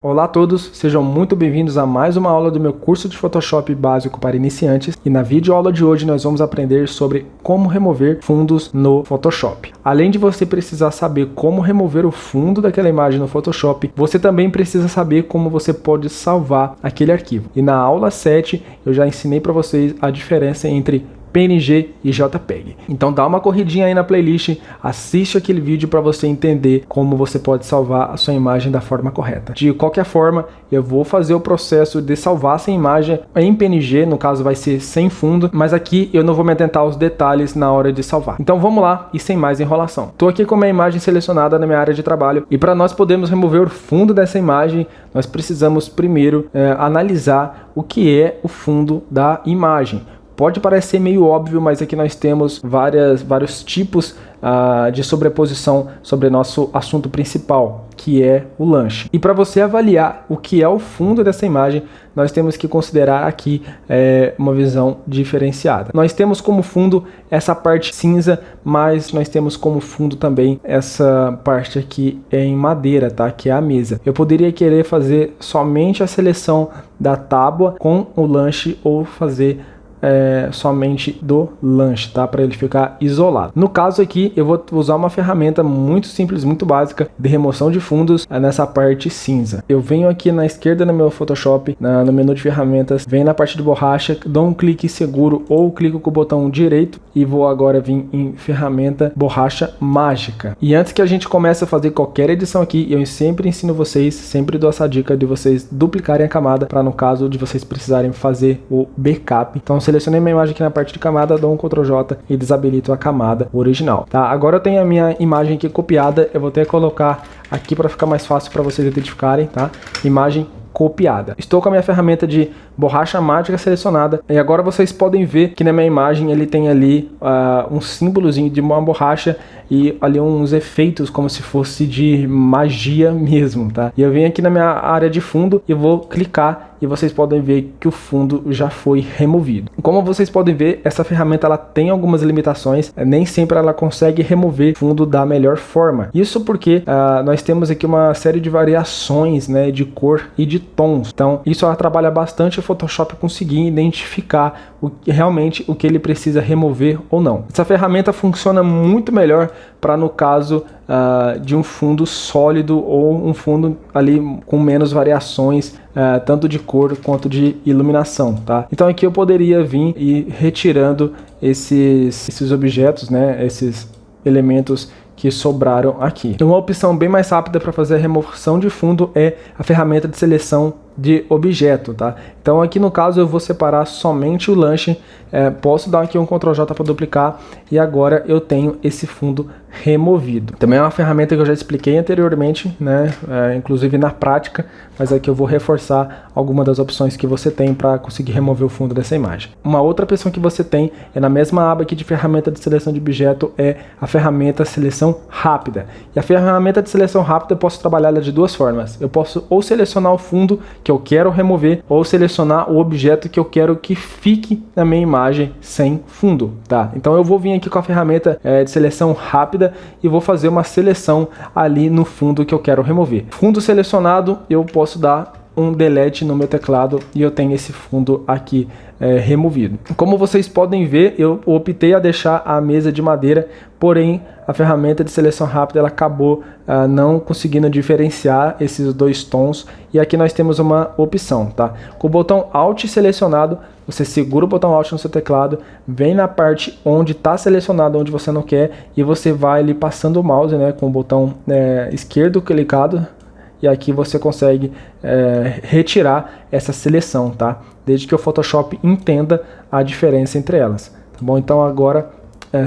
Olá a todos, sejam muito bem-vindos a mais uma aula do meu curso de Photoshop básico para iniciantes e na videoaula de hoje nós vamos aprender sobre como remover fundos no Photoshop. Além de você precisar saber como remover o fundo daquela imagem no Photoshop, você também precisa saber como você pode salvar aquele arquivo. E na aula 7 eu já ensinei para vocês a diferença entre PNG e JPEG. Então dá uma corridinha aí na playlist, assiste aquele vídeo para você entender como você pode salvar a sua imagem da forma correta. De qualquer forma, eu vou fazer o processo de salvar essa imagem em PNG, no caso vai ser sem fundo, mas aqui eu não vou me atentar aos detalhes na hora de salvar. Então vamos lá e sem mais enrolação. Estou aqui com a minha imagem selecionada na minha área de trabalho e para nós podermos remover o fundo dessa imagem, nós precisamos primeiro analisar o que é o fundo da imagem. Pode parecer meio óbvio, mas aqui nós temos vários tipos de sobreposição sobre nosso assunto principal, que é o lanche. E para você avaliar o que é o fundo dessa imagem, nós temos que considerar aqui uma visão diferenciada. Nós temos como fundo essa parte cinza, mas nós temos como fundo também essa parte aqui em madeira, tá? Que é a mesa. Eu poderia querer fazer somente a seleção da tábua com o lanche ou fazer somente do lanche, tá? Para ele ficar isolado. No caso aqui, eu vou usar uma ferramenta muito simples, muito básica de remoção de fundos nessa parte cinza. Eu venho aqui na esquerda no meu Photoshop, no menu de ferramentas, venho na parte de borracha, dou um clique seguro ou clico com o botão direito e vou agora vir em ferramenta borracha mágica. E antes que a gente comece a fazer qualquer edição aqui, eu sempre ensino vocês, sempre dou essa dica de vocês duplicarem a camada para no caso de vocês precisarem fazer o backup. Então selecionei minha imagem aqui na parte de camada, dou um Ctrl J e desabilito a camada original, tá? Agora eu tenho a minha imagem aqui copiada, eu vou ter que colocar aqui para ficar mais fácil para vocês identificarem, tá? Imagem copiada. Estou com a minha ferramenta de borracha mágica selecionada e agora vocês podem ver que na minha imagem ele tem ali um símbolozinho de uma borracha e ali uns efeitos como se fosse de magia mesmo, tá? E eu venho aqui na minha área de fundo e vou clicar e vocês podem ver que o fundo já foi removido. Como vocês podem ver, essa ferramenta ela tem algumas limitações, nem sempre ela consegue remover fundo da melhor forma. Isso porque nós temos aqui uma série de variações, né, de cor e de tons. Então isso trabalha bastante o Photoshop conseguir identificar realmente o que ele precisa remover ou não. Essa ferramenta funciona muito melhor para no caso de um fundo sólido ou um fundo ali com menos variações, tanto de cor quanto de iluminação, tá? Então aqui eu poderia vir e retirando esses objetos, né, esses elementos que sobraram aqui. Uma opção bem mais rápida para fazer a remoção de fundo é a ferramenta de seleção de objeto, tá? Então aqui no caso eu vou separar somente o lanche, posso dar aqui um Ctrl J para duplicar e agora eu tenho esse fundo removido. Também é uma ferramenta que eu já expliquei anteriormente, né? Inclusive na prática, mas aqui eu vou reforçar alguma das opções que você tem para conseguir remover o fundo dessa imagem. Uma outra opção que você tem é na mesma aba aqui de ferramenta de seleção de objeto, é a ferramenta seleção rápida. E a ferramenta de seleção rápida eu posso trabalhar ela de duas formas. Eu posso ou selecionar o fundo que eu quero remover ou selecionar o objeto que eu quero que fique na minha imagem sem fundo, tá? Então eu vou vir aqui com a ferramenta de seleção rápida e vou fazer uma seleção ali no fundo que eu quero remover. Fundo selecionado, eu posso dar um delete no meu teclado e eu tenho esse fundo aqui removido. Como vocês podem ver, eu optei a deixar a mesa de madeira, porém a ferramenta de seleção rápida ela acabou não conseguindo diferenciar esses dois tons e aqui nós temos uma opção, tá? Com o botão Alt selecionado, você segura o botão Alt no seu teclado, vem na parte onde está selecionado, onde você não quer e você vai ali passando o mouse, né, com o botão esquerdo clicado. E aqui você consegue retirar essa seleção, tá? Desde que o Photoshop entenda a diferença entre elas, tá bom? Então agora,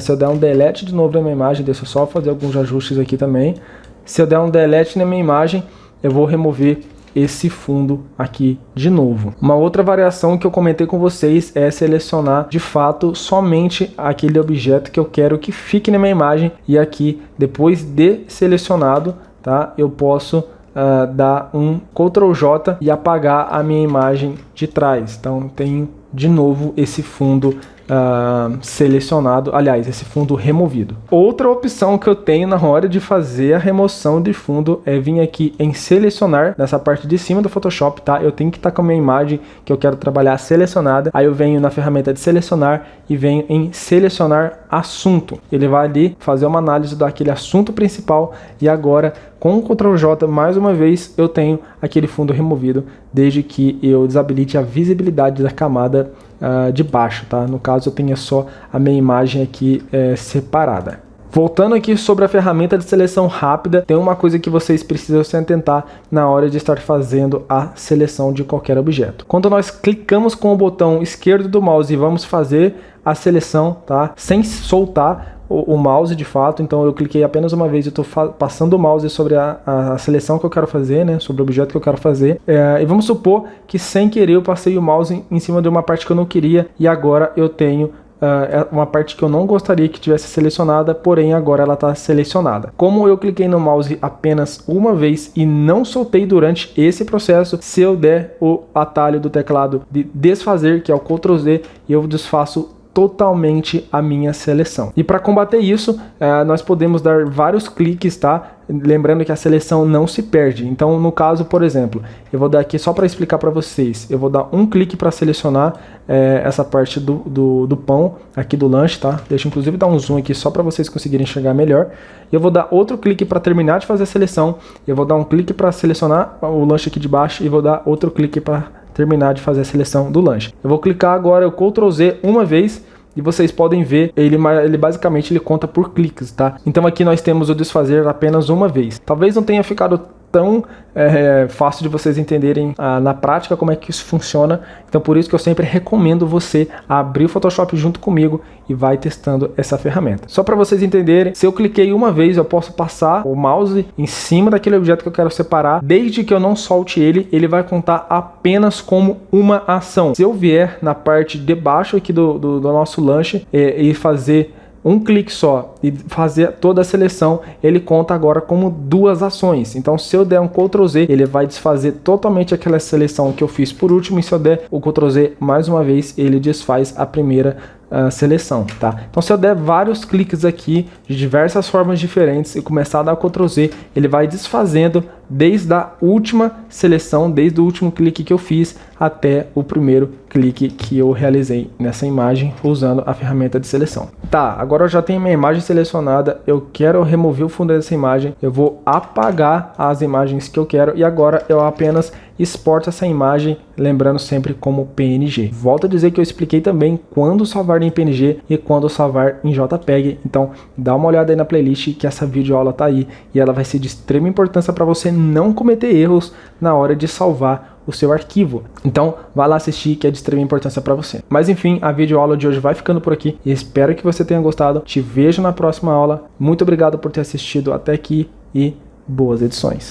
se eu der um delete de novo na minha imagem, deixa eu só fazer alguns ajustes aqui também. Se eu der um delete na minha imagem, eu vou remover esse fundo aqui de novo. Uma outra variação que eu comentei com vocês é selecionar de fato somente aquele objeto que eu quero que fique na minha imagem e aqui, depois de selecionado, tá? Eu posso dar um Ctrl J e apagar a minha imagem de trás. Então tenho de novo esse fundo selecionado, aliás, esse fundo removido. Outra opção que eu tenho na hora de fazer a remoção de fundo é vir aqui em selecionar, nessa parte de cima do Photoshop, tá? Eu tenho que estar com a minha imagem que eu quero trabalhar selecionada, aí eu venho na ferramenta de selecionar e venho em selecionar assunto. Ele vai ali fazer uma análise daquele assunto principal e agora com o Ctrl J, mais uma vez, eu tenho aquele fundo removido, desde que eu desabilite a visibilidade da camada de baixo, tá? No caso, eu tenho só a minha imagem aqui separada. Voltando aqui sobre a ferramenta de seleção rápida, tem uma coisa que vocês precisam se atentar na hora de estar fazendo a seleção de qualquer objeto. Quando nós clicamos com o botão esquerdo do mouse e vamos fazer a seleção, tá? Sem soltar o mouse de fato, então eu cliquei apenas uma vez e estou passando o mouse sobre a seleção que eu quero fazer, né, sobre o objeto que eu quero fazer, e vamos supor que sem querer eu passei o mouse em cima de uma parte que eu não queria e agora eu tenho uma parte que eu não gostaria que tivesse selecionada, porém agora ela está selecionada. Como eu cliquei no mouse apenas uma vez e não soltei durante esse processo, se eu der o atalho do teclado de desfazer, que é o Ctrl Z, eu desfaço totalmente a minha seleção. E para combater isso, nós podemos dar vários cliques, tá? Lembrando que a seleção não se perde. Então, no caso, por exemplo, eu vou dar aqui só para explicar para vocês. Eu vou dar um clique para selecionar essa parte do pão aqui do lanche, tá? Deixa eu inclusive dar um zoom aqui só para vocês conseguirem enxergar melhor. Eu vou dar outro clique para terminar de fazer a seleção. Eu vou dar um clique para selecionar o lanche aqui de baixo e vou dar outro clique para terminar de fazer a seleção do lanche. Eu vou clicar agora o Ctrl Z uma vez e vocês podem ver, ele basicamente conta por cliques, tá? Então aqui nós temos o desfazer apenas uma vez. Talvez não tenha ficado tão fácil de vocês entenderem na prática como é que isso funciona, então por isso que eu sempre recomendo você abrir o Photoshop junto comigo e vai testando essa ferramenta. Só para vocês entenderem, se eu cliquei uma vez, eu posso passar o mouse em cima daquele objeto que eu quero separar, desde que eu não solte ele, ele vai contar apenas como uma ação. Se eu vier na parte de baixo aqui do nosso lanche e fazer um clique só e fazer toda a seleção, ele conta agora como duas ações. Então se eu der um Ctrl Z, ele vai desfazer totalmente aquela seleção que eu fiz por último, e se eu der o Ctrl Z mais uma vez, ele desfaz a primeira seleção, tá? Então se eu der vários cliques aqui de diversas formas diferentes e começar a dar Ctrl Z, ele vai desfazendo desde a última seleção, desde o último clique que eu fiz até o primeiro clique que eu realizei nessa imagem usando a ferramenta de seleção. Tá, agora eu já tenho minha imagem selecionada, eu quero remover o fundo dessa imagem, eu vou apagar as imagens que eu quero e agora eu apenas exporto essa imagem, lembrando sempre como PNG. Volto a dizer que eu expliquei também quando salvar em PNG e quando salvar em JPEG, então dá uma olhada aí na playlist que essa videoaula tá aí e ela vai ser de extrema importância para você não cometer erros na hora de salvar o seu arquivo. Então vai lá assistir, que é de extrema importância para você. Mas enfim, a videoaula de hoje vai ficando por aqui e espero que você tenha gostado. Te vejo na próxima aula. Muito obrigado por ter assistido até aqui e boas edições.